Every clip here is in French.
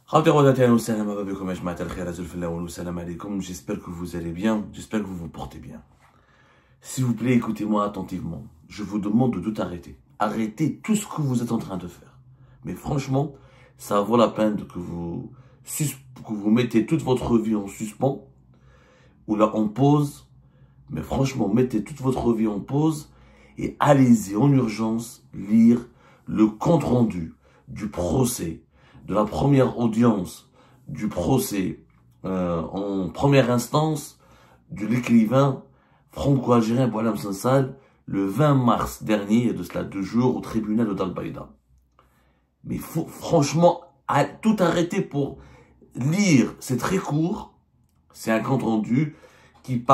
J'espère que vous allez bien, j'espère que vous vous portez bien. S'il vous plaît, écoutez-moi attentivement. Je vous demande de tout arrêter. Arrêtez tout ce que vous êtes en train de faire. Mais franchement, ça vaut la peine que vous mettez toute votre vie en suspens ou là en pause. Mais franchement, mettez toute votre vie en pause et allez-y en urgence lire le compte-rendu du procès, de la première audience du procès en première instance de l'écrivain franco-algérien Boualem Sansal le 20 mars dernier, il y a de cela 2 jours, au tribunal de Dal-Baïda. Mais il faut franchement tout arrêter pour lire. C'est très court, c'est un compte-rendu qui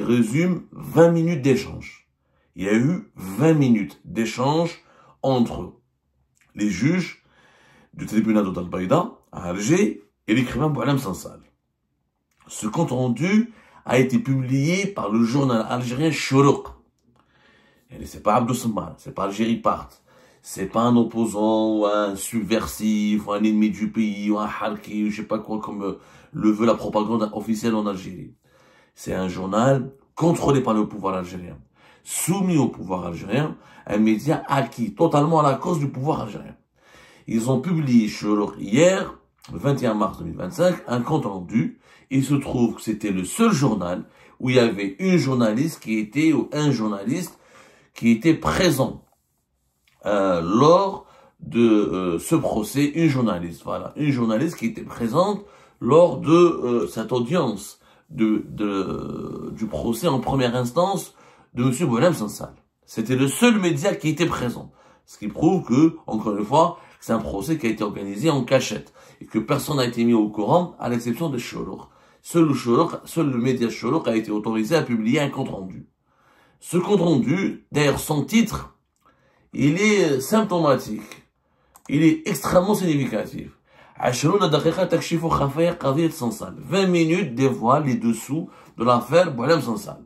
résume 20 minutes d'échange. Il y a eu 20 minutes d'échange entre les juges du tribunal de Dal-Baïda à Alger et l'écrivain Boualem Sansal. Ce compte-rendu a été publié par le journal algérien Chourouk. C'est pas Abdou Smal, c'est pas Algérie Part, c'est pas un opposant ou un subversif ou un ennemi du pays ou un harki ou je sais pas quoi comme le veut la propagande officielle en Algérie. C'est un journal contrôlé par le pouvoir algérien, soumis au pouvoir algérien, un média acquis totalement à la cause du pouvoir algérien. Ils ont publié hier, le 21 mars 2025, un compte rendu. Il se trouve que c'était le seul journal où il y avait un journaliste qui était présent lors de ce procès. Une journaliste qui était présente lors de cette audience du procès en première instance de M. Boualem Sansal. C'était le seul média qui était présent. Ce qui prouve que, encore une fois, c'est un procès qui a été organisé en cachette et que personne n'a été mis au courant à l'exception de Chourouk. Seul le média Chourouk a été autorisé à publier un compte rendu. Ce compte rendu, d'ailleurs son titre, il est symptomatique. Il est extrêmement significatif. 20 minutes dévoilent les dessous de l'affaire Boualem Sansal.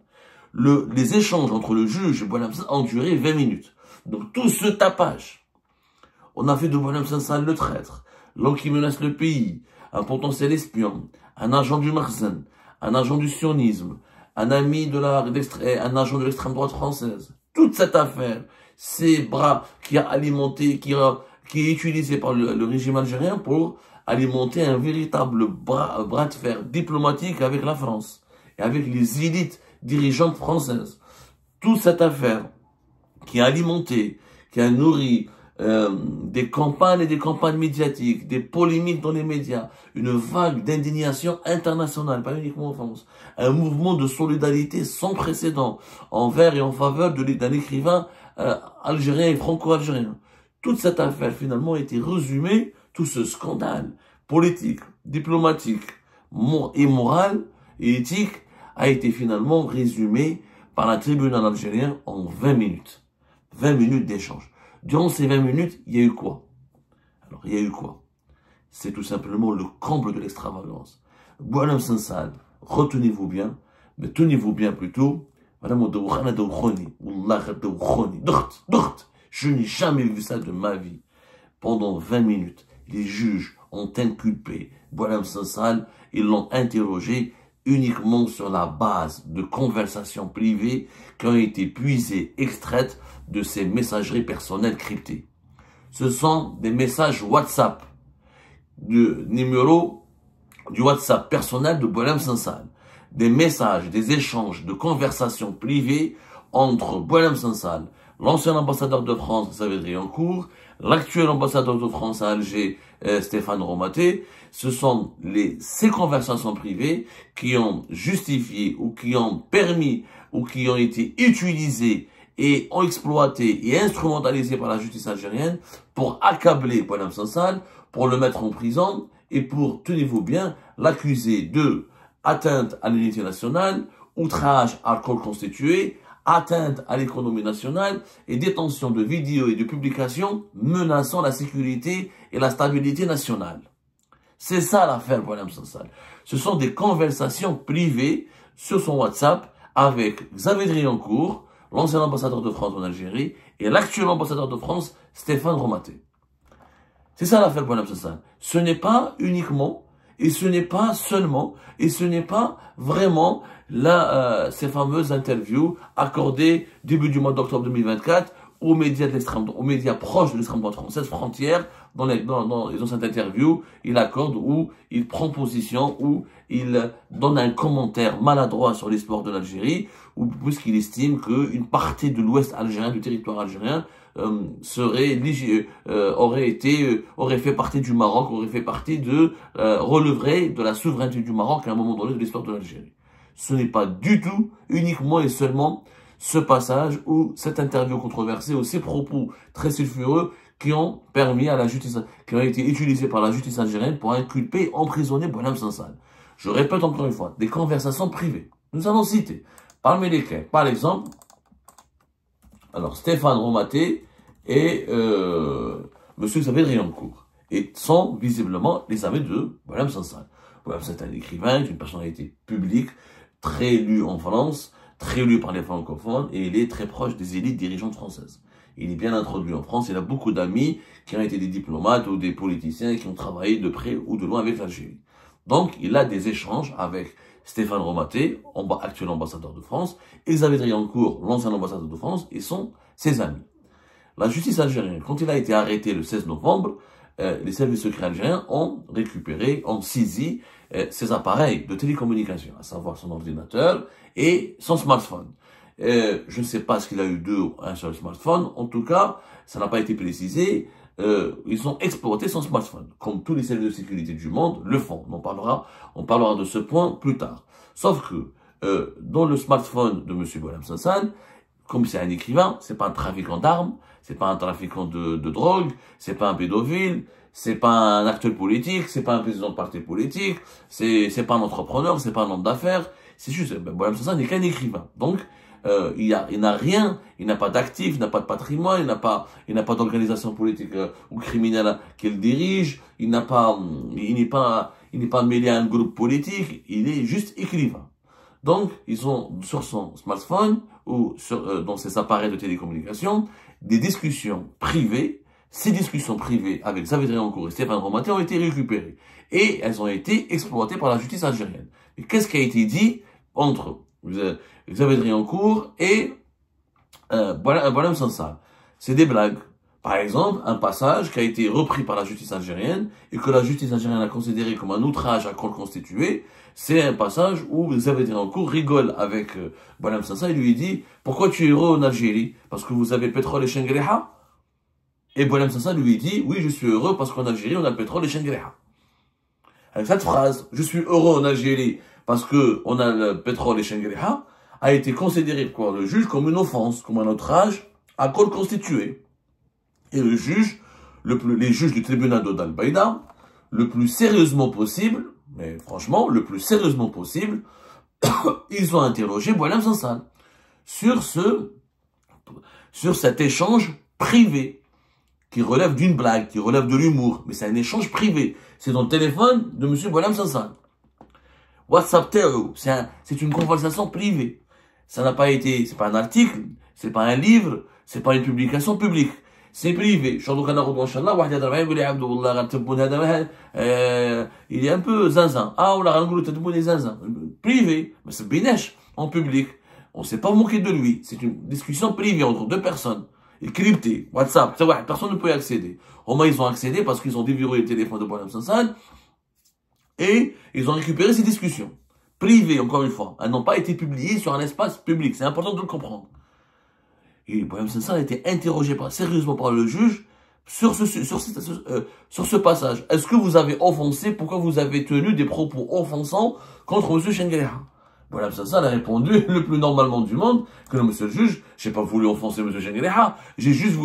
Les échanges entre le juge et Boualem Sansal ont duré 20 minutes. Donc tout ce tapage, on a fait de Boualem Sansal le traître, l'homme qui menace le pays, un potentiel espion, un agent du Marzen, un agent du sionisme, un agent de l'extrême droite française. Toute cette affaire, ces bras qui est utilisé par le régime algérien pour alimenter un véritable bras de fer diplomatique avec la France et avec les élites dirigeantes françaises. Toute cette affaire qui a alimenté, qui a nourri des campagnes et des campagnes médiatiques, des polémiques dans les médias, une vague d'indignation internationale, pas uniquement en France, un mouvement de solidarité sans précédent envers et en faveur d'un écrivain algérien et franco-algérien. Toute cette affaire finalement a été résumée, tout ce scandale politique, diplomatique, et moral et éthique a été finalement résumé par un tribunal algérien en 20 minutes. 20 minutes d'échange. Durant ces 20 minutes, il y a eu quoi? Alors, il y a eu quoi? C'est tout simplement le comble de l'extravagance. Boualem Sansal, retenez-vous bien, mais tenez-vous bien plutôt. Je n'ai jamais vu ça de ma vie. Pendant 20 minutes, les juges ont inculpé Boualem Sansal, ils l'ont interrogé uniquement sur la base de conversations privées qui ont été puisées, extraites de ces messageries personnelles cryptées. Ce sont des messages WhatsApp, du numéro du WhatsApp personnel de Boualem Sansal. Des messages, des échanges de conversations privées entre Boualem Sansal, l'ancien ambassadeur de France, Xavier Driancourt, l'actuel ambassadeur de France à Alger, Stéphane Romaté. Ce sont ces conversations privées qui ont justifié ou qui ont permis ou qui ont été utilisées et ont exploité et instrumentalisées par la justice algérienne pour accabler Boualem Sansal, pour le mettre en prison et pour, tenez-vous bien, l'accuser de atteinte à l'unité nationale, outrage à corps constitué, atteinte à l'économie nationale et détention de vidéos et de publications menaçant la sécurité et la stabilité nationale. C'est ça l'affaire Boualem Sansal. Ce sont des conversations privées sur son WhatsApp avec Xavier Driancourt, l'ancien ambassadeur de France en Algérie, et l'actuel ambassadeur de France, Stéphane Romaté. C'est ça l'affaire Boualem Sansal. Ce n'est pas uniquement, et ce n'est pas seulement, et ce n'est pas vraiment ces fameuses interviews accordées début du mois d'octobre 2024 aux médias aux médias proches de l'extrême droite française, Frontières, dans cette interview, il accorde où il prend position, où il donne un commentaire maladroit sur l'histoire de l'Algérie, ou puisqu'il estime qu'une partie de l'ouest algérien, du territoire algérien, aurait fait partie du Maroc, relèverait de la souveraineté du Maroc à un moment donné de l'histoire de l'Algérie. Ce n'est pas du tout, uniquement et seulement, ce passage ou cette interview controversée ou ces propos très sulfureux qui ont permis à la justice, qui ont été utilisés par la justice algérienne pour inculper, emprisonner Boualem Sansal. Je répète encore une fois, des conversations privées. Nous allons citer, parmi lesquelles, par exemple, alors Stéphane Romaté et Monsieur Xavier Driancourt, et sont visiblement les amis de Boualem Sansal. Boualem Sansal est un écrivain, une personnalité publique, très lu en France, très lu par les francophones, et il est très proche des élites dirigeantes françaises. Il est bien introduit en France, il a beaucoup d'amis qui ont été des diplomates ou des politiciens qui ont travaillé de près ou de loin avec l'Algérie. Donc, il a des échanges avec Stéphane Romaté, actuel ambassadeur de France, et Xavier Driancourt, l'ancien ambassadeur de France, et sont ses amis. La justice algérienne, quand il a été arrêté le 16 novembre, les services secrets algériens ont saisi ses appareils de télécommunication, à savoir son ordinateur et son smartphone. Je ne sais pas s'il a eu deux ou un seul smartphone, en tout cas, ça n'a pas été précisé. Ils ont exploité son smartphone, comme tous les services de sécurité du monde le font. On parlera de ce point plus tard. Sauf que dans le smartphone de M. Boualem Sansal, comme c'est un écrivain, c'est pas un trafiquant d'armes, c'est pas un trafiquant de drogue, c'est pas un pédophile, c'est pas un acteur politique, c'est pas un président de parti politique, c'est pas un entrepreneur, c'est pas un homme d'affaires, c'est juste, Boualem Sansal n'est qu'un écrivain. Donc, il n'a rien, il n'a pas d'actifs, il n'a pas de patrimoine, il n'a pas d'organisation politique ou criminelle qu'il dirige, il n'est pas mêlé à un groupe politique, il est juste écrivain. Donc, ils ont sur son smartphone ou dans ses appareils de télécommunication des discussions privées. Ces discussions privées avec Xavier Driancourt et Stéphane Romaté ont été récupérées et elles ont été exploitées par la justice algérienne. Et qu'est-ce qui a été dit entre Xavier Driancourt et Boualem Sansal? C'est des blagues. Par exemple, un passage qui a été repris par la justice algérienne et que la justice algérienne a considéré comme un outrage à corps constitué, c'est un passage où Xavier Driancourt rigole avec Boualem Sansal et lui dit « Pourquoi tu es heureux en Algérie? Parce que vous avez le pétrole et Chengueleha ?» Et Boualem Sansal lui dit « Oui, je suis heureux parce qu'en Algérie, on a le pétrole et Chengueleha. » Avec cette phrase « Je suis heureux en Algérie parce qu'on a le pétrole et Chengueleha » a été considéré par le juge comme une offense, comme un outrage à corps constitué. Et le juge, les juges du tribunal d'Al-Baïda, le plus sérieusement possible, mais franchement, le plus sérieusement possible, ils ont interrogé Boualem Sansal sur cet échange privé qui relève d'une blague, qui relève de l'humour, mais c'est un échange privé. C'est dans le téléphone de M. Boualem Sansal. WhatsApp Théo, c'est une conversation privée. Ça n'a pas été, c'est pas un article, c'est pas un livre, c'est pas une publication publique. C'est privé. Il est un peu zinzin. Privé. Mais c'est binesh, en public. On ne s'est pas moqué de lui. C'est une discussion privée entre deux personnes. Et cryptée. WhatsApp. Personne ne peut y accéder. Au moins, ils ont accédé parce qu'ils ont déverrouillé le téléphone de Boualem Sansal. Et ils ont récupéré ces discussions. Privées, encore une fois. Elles n'ont pas été publiées sur un espace public. C'est important de le comprendre. Et Boualem Sansal a été interrogé sérieusement par le juge sur ce passage. Est-ce que vous avez offensé, pourquoi vous avez tenu des propos offensants contre M. Chengueleha? Boualem Sansal a répondu le plus normalement du monde que non, monsieur le juge, j'ai pas voulu offenser M. Chengueleha, j'ai juste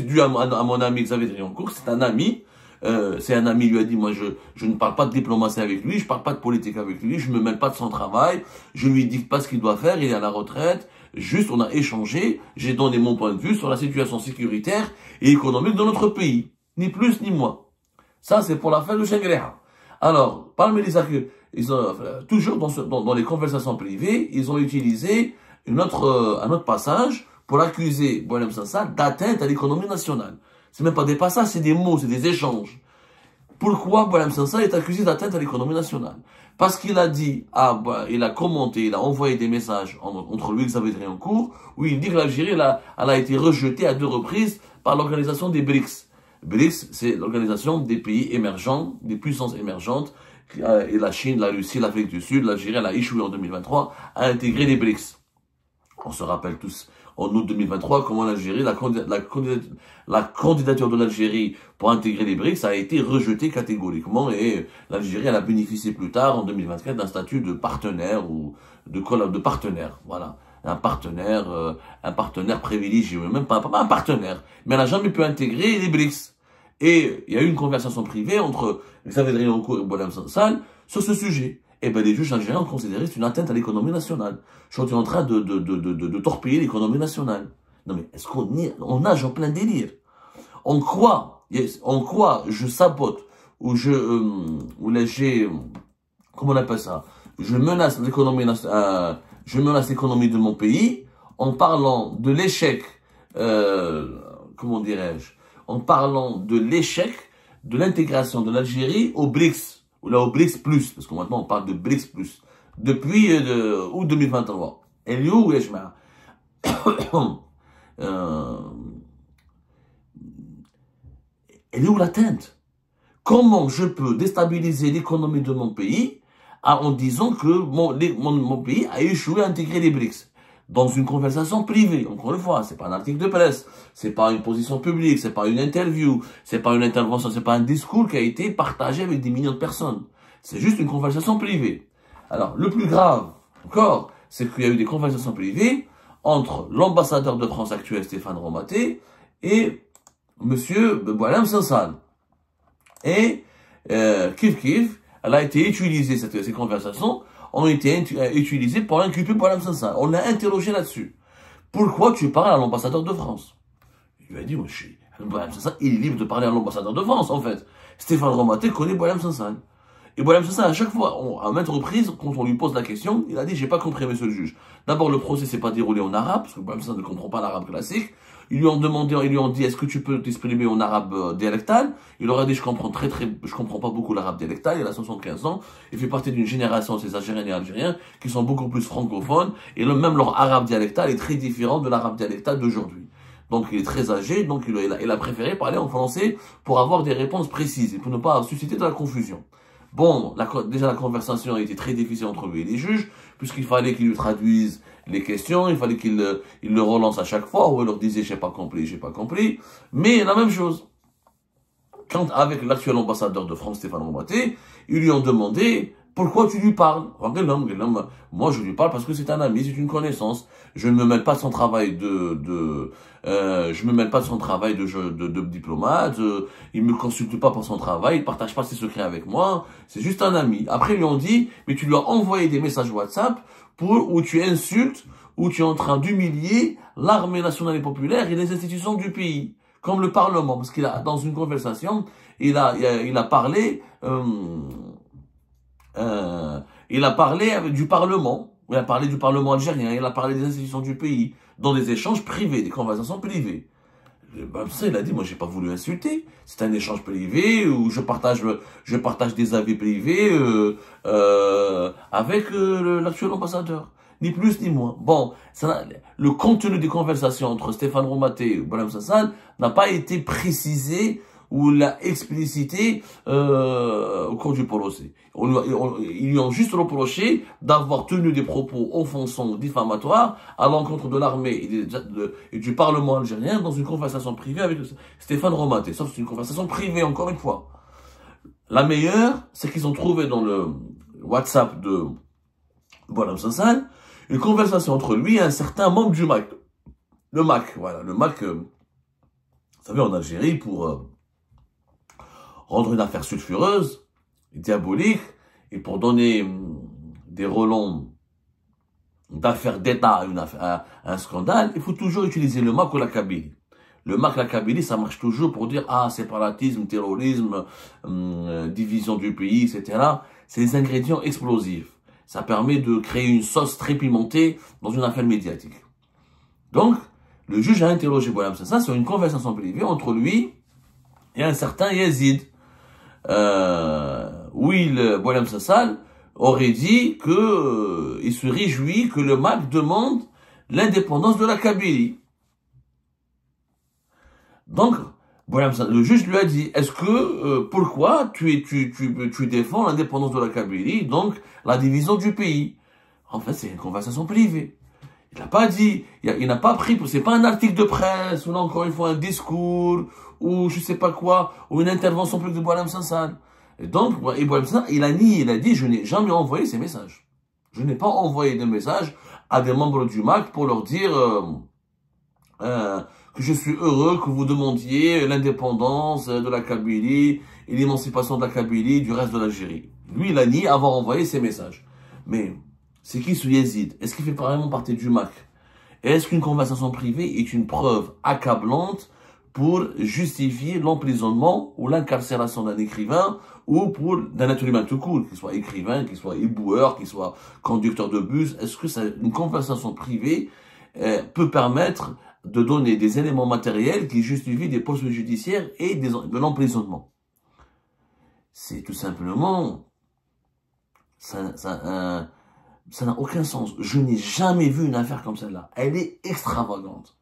dit à mon ami Xavier Driancourt, c'est un ami, il lui a dit, moi je ne parle pas de diplomatie avec lui, je parle pas de politique avec lui, je me mêle pas de son travail, je lui dis pas ce qu'il doit faire, il est à la retraite. Juste, on a échangé, j'ai donné mon point de vue sur la situation sécuritaire et économique de notre pays. Ni plus, ni moins. Ça, c'est pour l'affaire de Chengueleha. Alors, parmi les accueils, toujours dans les conversations privées, ils ont utilisé un autre passage pour accuser Boualem Sansal d'atteinte à l'économie nationale. C'est même pas des passages, c'est des mots, c'est des échanges. Pourquoi Boualem Sansal est accusé d'atteinte à l'économie nationale? Parce qu'il a dit, il a commenté, il a envoyé des messages entre lui et Xavier Driancourt, où il dit que l'Algérie, elle a été rejetée à 2 reprises par l'organisation des BRICS. BRICS, c'est l'organisation des pays émergents, des puissances émergentes, et la Chine, la Russie, l'Afrique du Sud, l'Algérie, elle a échoué en 2023 à intégrer les BRICS. On se rappelle tous, en août 2023, comment l'Algérie, la candidature de l'Algérie pour intégrer les BRICS a été rejetée catégoriquement, et l'Algérie, elle a bénéficié plus tard, en 2024, d'un statut de partenaire ou de partenaire, voilà. Un partenaire privilégié, même pas un partenaire, mais elle n'a jamais pu intégrer les BRICS. Et il y a eu une conversation privée entre Xavier Driancourt et Boualem Sansal sur ce sujet. Et ben les juges algériens ont considéré que c'est une atteinte à l'économie nationale. Je suis en train de torpiller l'économie nationale. Non mais est-ce on nage en plein délire? En quoi je sabote ou là j'ai comment on appelle ça? Je menace l'économie de mon pays en parlant de l'échec comment dirais-je? En parlant de l'échec de l'intégration de l'Algérie au BRICS, ou là au BRICS+, parce que maintenant on parle de BRICS+, depuis août 2023. Elle est où, Yeshma? Elle est où l'atteinte? Comment je peux déstabiliser l'économie de mon pays en disant que mon pays a échoué à intégrer les BRICS? Dans une conversation privée, encore une fois, c'est pas un article de presse, c'est pas une position publique, c'est pas une interview, c'est pas une intervention, c'est pas un discours qui a été partagé avec des millions de personnes. C'est juste une conversation privée. Alors, le plus grave, encore, c'est qu'il y a eu des conversations privées entre l'ambassadeur de France actuel, Stéphane Romaté, et monsieur Boualem Sansal. Et, kiff, elle a été utilisée, ces conversations, ont été utilisés pour inculper Boualem Sansal. On l'a interrogé là-dessus. Pourquoi tu parles à l'ambassadeur de France? Il lui a dit, moi, Boualem Sansal, il est libre de parler à l'ambassadeur de France, en fait. Stéphane Romaté connaît Boualem Sansal. Et Boualem Sansal, à chaque fois, à maintes reprises, quand on lui pose la question, il a dit, j'ai pas compris, monsieur le juge. D'abord, le procès s'est pas déroulé en arabe, parce que Boualem Sansal ne comprend pas l'arabe classique. Ils lui ont dit, est-ce que tu peux t'exprimer en arabe dialectal? Il leur a dit, je comprends pas beaucoup l'arabe dialectal, il a 75 ans, il fait partie d'une génération, ces Algériens et Algériens, qui sont beaucoup plus francophones, et même leur arabe dialectal est très différent de l'arabe dialectal d'aujourd'hui. Donc il est très âgé, donc il a préféré parler en français pour avoir des réponses précises, et pour ne pas susciter de la confusion. Bon, déjà la conversation a été très difficile entre lui et les juges, puisqu'il fallait qu'il lui traduise les questions, il fallait qu'il le relance à chaque fois, où il leur disait j'ai pas compris. Mais la même chose, quand avec l'actuel ambassadeur de France, Stéphane Romaté, ils lui ont demandé pourquoi tu lui parles. Moi je lui parle parce que c'est un ami, c'est une connaissance. Je ne me mêle pas de son travail de diplomate, il me consulte pas pour son travail, il partage pas ses secrets avec moi, c'est juste un ami. Après ils lui ont dit, mais tu lui as envoyé des messages WhatsApp où tu insultes, où tu es en train d'humilier l'armée nationale et populaire et les institutions du pays, comme le Parlement, parce qu'il a, dans une conversation, il a parlé du Parlement. Il a parlé du Parlement algérien, il a parlé des institutions du pays, dans des échanges privés, des conversations privées. Ça, il a dit, moi, j'ai pas voulu insulter. C'est un échange privé où je partage des avis privés avec l'actuel ambassadeur. Ni plus ni moins. Bon, le contenu des conversations entre Stéphane Romaté et Boualem Sansal n'a pas été précisé ou l'a explicité au cours du procès. Ils lui ont juste reproché d'avoir tenu des propos offensants, diffamatoires à l'encontre de l'armée et du Parlement algérien dans une conversation privée avec Stéphane Romaté. Sauf que c'est une conversation privée, encore une fois. La meilleure, c'est qu'ils ont trouvé dans le WhatsApp de Boualem Sansal une conversation entre lui et un certain membre du MAC. Le MAC, voilà, le MAC, vous savez, en Algérie, pour rendre une affaire sulfureuse, diabolique, et pour donner des relents d'affaires d'État à un scandale, il faut toujours utiliser le MAC ou la Kabylie. Le MAC, la Kabylie, ça marche toujours pour dire, séparatisme, terrorisme, division du pays, etc. C'est des ingrédients explosifs. Ça permet de créer une sauce très pimentée dans une affaire médiatique. Donc, le juge a interrogé Boualem Sansal sur une conversation privée entre lui il y a un certain Yazid. Boualem Sassal aurait dit que il se réjouit que le MAC demande l'indépendance de la Kabylie. Donc, le juge lui a dit, est-ce que, pourquoi tu défends l'indépendance de la Kabylie, donc la division du pays? En fait, c'est une conversation privée. Il n'a pas dit, il n'a pas pris, c'est pas un article de presse, ou là, encore une fois, un discours, ou je sais pas quoi, ou une intervention publique de Boualem Sassal. Et donc, Boualem Sassal, il a nié, il a dit, je n'ai jamais envoyé ces messages. Je n'ai pas envoyé de messages à des membres du MAC pour leur dire, que je suis heureux que vous demandiez l'indépendance de la Kabylie et l'émancipation de la Kabylie du reste de l'Algérie. Lui, il a nié avoir envoyé ces messages. Mais, c'est qui ce Yazid? Est-ce qu'il fait vraiment partie du MAC? Et est-ce qu'une conversation privée est une preuve accablante pour justifier l'emprisonnement ou l'incarcération d'un écrivain ou d'un être humain tout court, qu'il soit écrivain, qu'il soit éboueur, qu'il soit conducteur de bus? Est-ce que une conversation privée peut permettre de donner des éléments matériels qui justifient des poursuites judiciaires et de l'emprisonnement? C'est tout simplement... Ça n'a aucun sens. Je n'ai jamais vu une affaire comme celle-là. Elle est extravagante.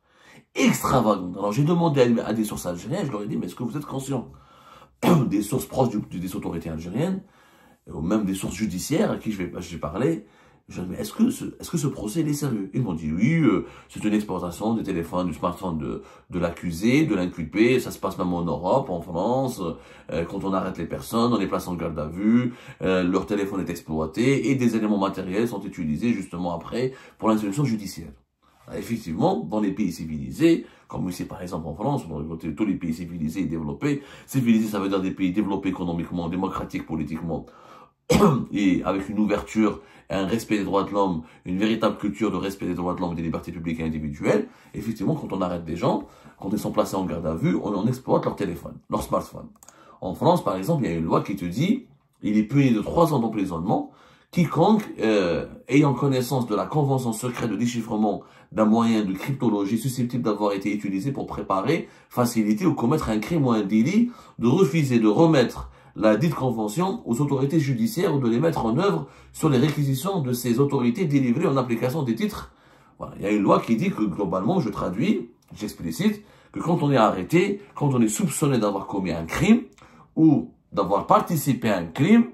Extravagante. Alors j'ai demandé à des sources algériennes, je leur ai dit, mais est-ce que vous êtes conscients des sources proches des autorités algériennes, ou même des sources judiciaires à qui j'ai parlé? Je dis, mais est-ce que ce procès est sérieux? Ils m'ont dit, oui, c'est une exploitation des téléphones, du smartphone de l'accusé, de l'inculpé. Ça se passe même en Europe, en France. Quand on arrête les personnes, on les place en garde à vue, leur téléphone est exploité et des éléments matériels sont utilisés justement après pour l'instruction judiciaire. Alors, effectivement, dans les pays civilisés, comme ici par exemple en France, dans tous les pays civilisés et développés, civilisés ça veut dire des pays développés économiquement, démocratiques, politiquement, et avec une ouverture, un respect des droits de l'homme, une véritable culture de respect des droits de l'homme et des libertés publiques et individuelles, effectivement, quand on arrête des gens, quand ils sont placés en garde à vue, on exploite leur téléphone, leur smartphone. En France, par exemple, il y a une loi qui te dit, il est puni de 3 ans d'emprisonnement, quiconque, ayant connaissance de la convention secrète de déchiffrement d'un moyen de cryptologie susceptible d'avoir été utilisé pour préparer, faciliter ou commettre un crime ou un délit, de refuser de remettre la dite convention aux autorités judiciaires ou de les mettre en œuvre sur les réquisitions de ces autorités délivrées en application des titres. Voilà. Il y a une loi qui dit que globalement, je traduis, j'explicite, que quand on est arrêté, quand on est soupçonné d'avoir commis un crime ou d'avoir participé à un crime,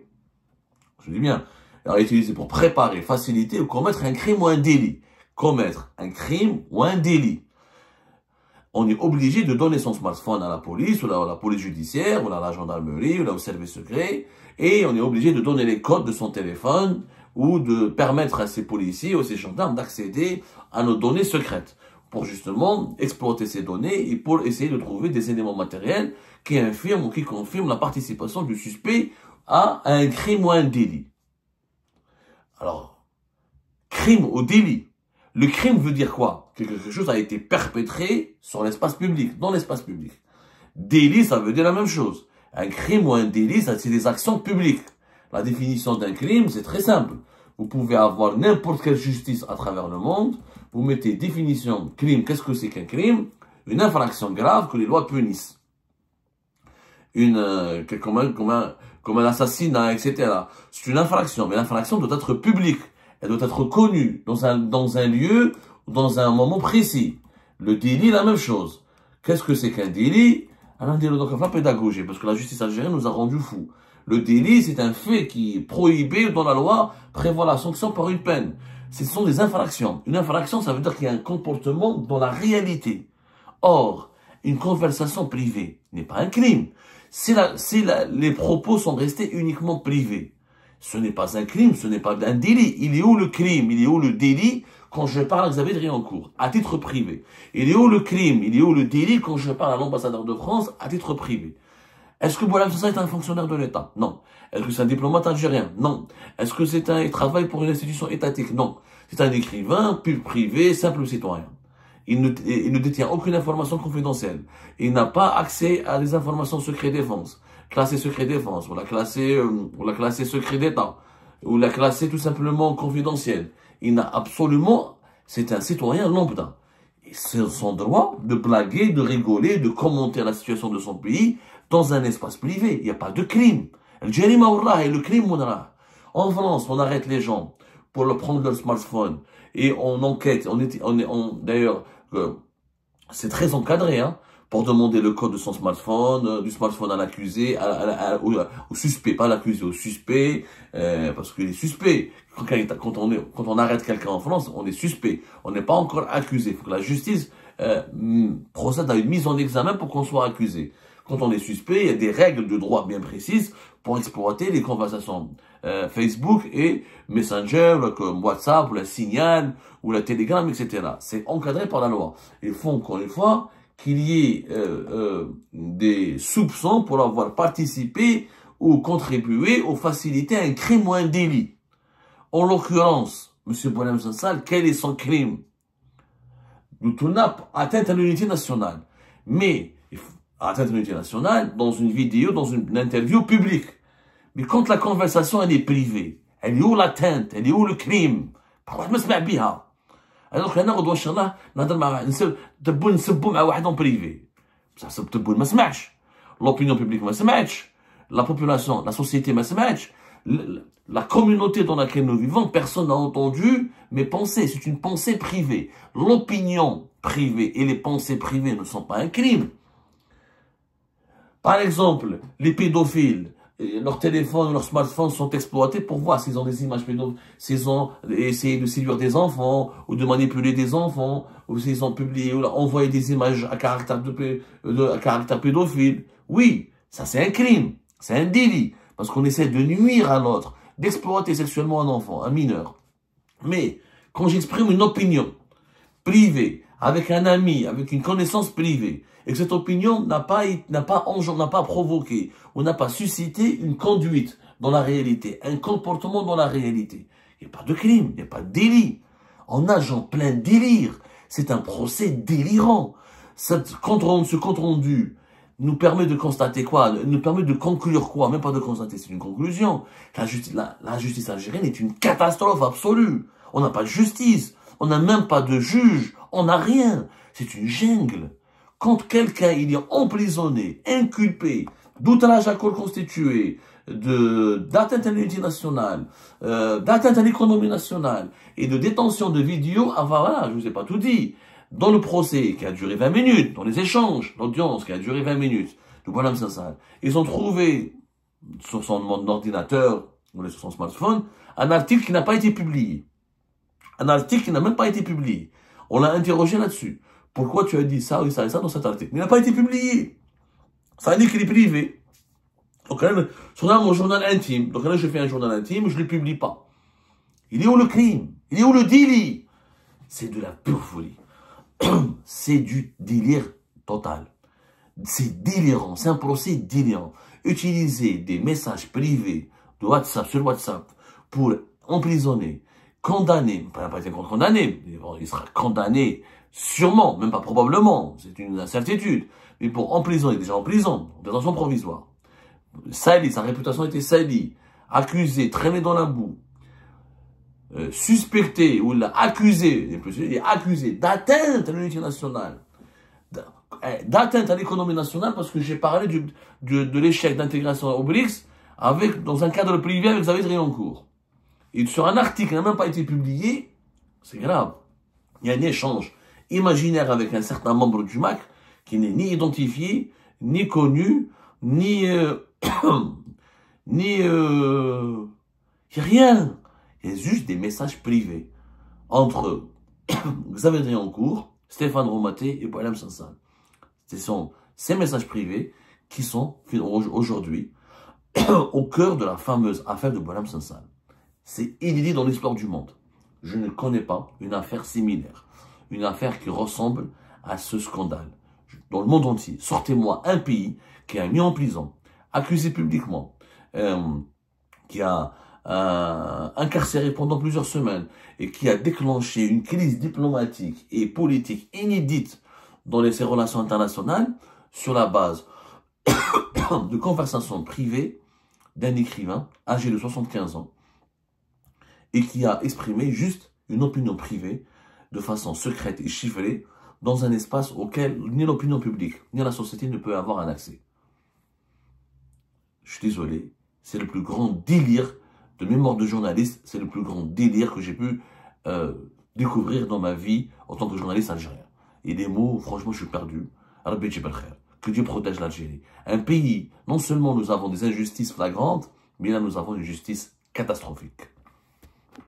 je dis bien, alors utilisé pour préparer, faciliter ou commettre un crime ou un délit. Commettre un crime ou un délit. On est obligé de donner son smartphone à la police, ou à la police judiciaire, ou à la gendarmerie, ou au service secret, et on est obligé de donner les codes de son téléphone, ou de permettre à ces policiers ou ces gendarmes d'accéder à nos données secrètes, pour justement exploiter ces données et pour essayer de trouver des éléments matériels qui infirment ou qui confirment la participation du suspect à un crime ou un délit. Alors, crime ou délit. Le crime veut dire quoi? Que quelque chose a été perpétré sur l'espace public, dans l'espace public. Délit, ça veut dire la même chose. Un crime ou un délit, c'est des actions publiques. La définition d'un crime, c'est très simple. Vous pouvez avoir n'importe quelle justice à travers le monde. Vous mettez définition crime, qu'est-ce que c'est qu'un crime? Une infraction grave que les lois punissent. Comme un assassinat, etc. C'est une infraction, mais l'infraction doit être publique. Elle doit être connue dans un lieu, dans un moment précis. Le délit, la même chose. Qu'est-ce que c'est qu'un délit? Un délit, donc, enfin, pédagogie, parce que la justice algérienne nous a rendus fous. Le délit, c'est un fait qui est prohibé dont la loi prévoit la sanction par une peine. Ce sont des infractions. Une infraction, ça veut dire qu'il y a un comportement dans la réalité. Or, une conversation privée n'est pas un crime. Les propos sont restés uniquement privés. Ce n'est pas un crime, ce n'est pas un délit. Il est où le crime? Il est où le délit quand je parle à Xavier Driancourt, à titre privé? Il est où le crime? Il est où le délit quand je parle à l'ambassadeur de France, à titre privé? Est-ce que Boualem Sassal est un fonctionnaire de l'État? Non. Est-ce que c'est un diplomate algérien? Non. Est-ce que il travaille pour une institution étatique? Non. C'est un écrivain, privé, simple citoyen. Il ne détient aucune information confidentielle. Il n'a pas accès à des informations secret défense, classé secret défense, ou la classé secret d'État, ou la classé tout simplement confidentielle. Il n'a absolument, c'est un citoyen lambda. C'est son droit de blaguer, de rigoler, de commenter la situation de son pays dans un espace privé. Il n'y a pas de crime. Le crime, en France, on arrête les gens pour leur prendre leur smartphone et on enquête. D'ailleurs, c'est très encadré, hein, pour demander le code de son smartphone, du smartphone à l'accusé, au suspect, pas l'accusé, au suspect, parce qu'il est suspect. Quand on arrête quelqu'un en France, on est suspect. On n'est pas encore accusé. Il faut que la justice procède à une mise en examen pour qu'on soit accusé. Quand on est suspect, il y a des règles de droit bien précises pour exploiter les conversations Facebook et Messenger, comme WhatsApp, ou la Signal, ou la Telegram, etc. C'est encadré par la loi. Il faut encore une fois qu'il y ait des soupçons pour avoir participé ou contribué ou facilité un crime ou un délit. En l'occurrence, M. Boualem Sansal, quel est son crime? L'outounap, atteinte à l'unité nationale. Mais, atteinte à l'unité nationale, dans une vidéo, dans une interview publique. Mais quand la conversation, elle est privée, elle est où l'atteinte? Elle est où le crime? Alors, là, on doit en privé. L'opinion publique, la population, la société, la communauté dans laquelle nous vivons, personne n'a entendu mes pensées. C'est une pensée privée. L'opinion privée et les pensées privées ne sont pas un crime. Par exemple, les pédophiles, leurs téléphones, leurs smartphones sont exploités pour voir s'ils ont des images pédophiles, s'ils ont essayé de séduire des enfants, ou de manipuler des enfants, ou s'ils ont publié ou envoyé des images à caractère pédophile. Oui, ça c'est un crime, c'est un délit, parce qu'on essaie de nuire à l'autre, d'exploiter sexuellement un enfant, un mineur. Mais, quand j'exprime une opinion privée, avec un ami, avec une connaissance privée, et que cette opinion n'a pas provoqué, ou n'a pas suscité une conduite dans la réalité, un comportement dans la réalité, il n'y a pas de crime, il n'y a pas de délit. On nage en plein délire. C'est un procès délirant. Ce compte rendu nous permet de constater quoi? Nous permet de conclure quoi? Même pas de constater, c'est une conclusion. La justice algérienne est une catastrophe absolue. On n'a pas de justice. On n'a même pas de juge. On n'a rien. C'est une jungle. Quand quelqu'un il est emprisonné, inculpé, d'outrage à corps constitué, d'atteinte à l'unité nationale, d'atteinte à l'économie nationale et de détention de vidéos, voilà, je vous ai pas tout dit. Dans le procès qui a duré 20 minutes, dans les échanges, l'audience qui a duré 20 minutes, de Boualem Sansal, ils ont trouvé sur son ordinateur ou sur son smartphone un article qui n'a pas été publié. Un article qui n'a même pas été publié. On l'a interrogé là-dessus. Pourquoi tu as dit ça et ça et ça dans cet article? Il n'a pas été publié. C'est un écrit privé. Donc là, c'est mon journal intime. Donc là, je fais un journal intime, je ne le publie pas. Il est où le crime? Il est où le délit? C'est de la pure folie. C'est du délire total. C'est délirant. C'est un procès délirant. Utiliser des messages privés de WhatsApp sur WhatsApp pour emprisonner, condamner, pas été condamné, il sera condamné sûrement, même pas probablement, c'est une incertitude, mais pour emprisonner, déjà en prison, en détention provisoire, sali, sa réputation a été salie, accusé, traîné dans la boue, suspecté, ou il est accusé d'atteinte à l'unité nationale, d'atteinte à l'économie nationale, parce que j'ai parlé de l'échec d'intégration au BRICS dans un cadre privé avec Xavier Driancourt. Et sur un article qui n'a même pas été publié, c'est grave. Il y a un échange imaginaire avec un certain membre du MAC qui n'est ni identifié, ni connu, ni il y a rien. Il y a juste des messages privés entre Xavier Driancourt, Stéphane Romaté et Boualem Sansal. Ce sont ces messages privés qui sont aujourd'hui au cœur de la fameuse affaire de Boualem Sansal. C'est inédit dans l'histoire du monde. Je ne connais pas une affaire similaire. Une affaire qui ressemble à ce scandale. Dans le monde entier, sortez-moi un pays qui a mis en prison, accusé publiquement, qui a incarcéré pendant plusieurs semaines et qui a déclenché une crise diplomatique et politique inédite dans ses relations internationales sur la base de conversations privées d'un écrivain âgé de 75 ans et qui a exprimé juste une opinion privée de façon secrète et chiffrée dans un espace auquel ni l'opinion publique ni la société ne peut avoir un accès. Je suis désolé, c'est le plus grand délire de mémoire de journaliste, c'est le plus grand délire que j'ai pu découvrir dans ma vie en tant que journaliste algérien. Et les mots, franchement, je suis perdu. Que Dieu protège l'Algérie. Un pays, non seulement nous avons des injustices flagrantes, mais là nous avons une justice catastrophique.